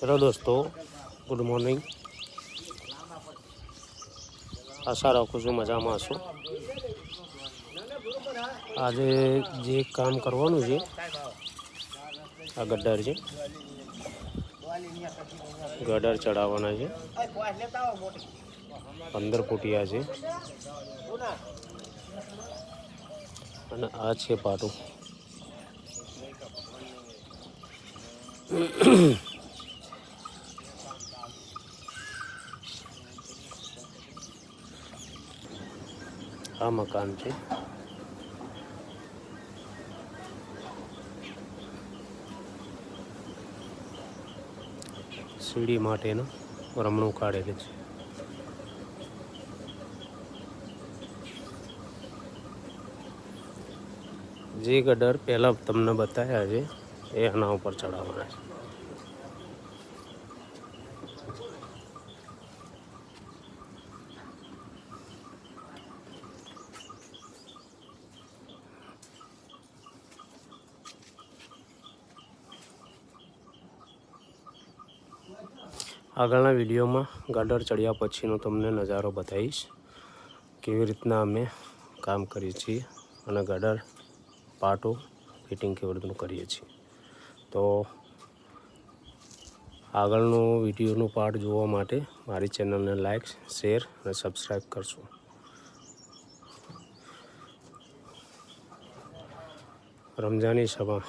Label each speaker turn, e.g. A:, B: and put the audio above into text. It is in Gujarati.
A: हेलो दोस्तों, गुड मॉर्निंग। आशा રાખું છું મજામાં હશો। આજે જે કામ કરવાનું છે આ ગડ્ડર છે, ગડર ચડાવવાના છે। 15 ફૂટિયા છે અને આ છે પાટું। આ મકાન છે। સીડી માટેનું રમણું કાઢેલું છે। જે ગડર પહેલાં તમને બતાવ્યા છે એ આના ઉપર ચડાવવાના છે। આગળના વિડીયોમાં ગડર ચડ્યા પછીનો તમને નજારો બતાવીશ, કેવી રીતના અમે કામ કરીએ છીએ અને ગડર પાટો ફિટિંગ કેવી રીતનું કરીએ છીએ। તો આગળનો વિડીયોનું પાર્ટ જોવા માટે મારી ચેનલને લાઈક, શેર અને સબસ્ક્રાઈબ કરશો। રમજાની સભા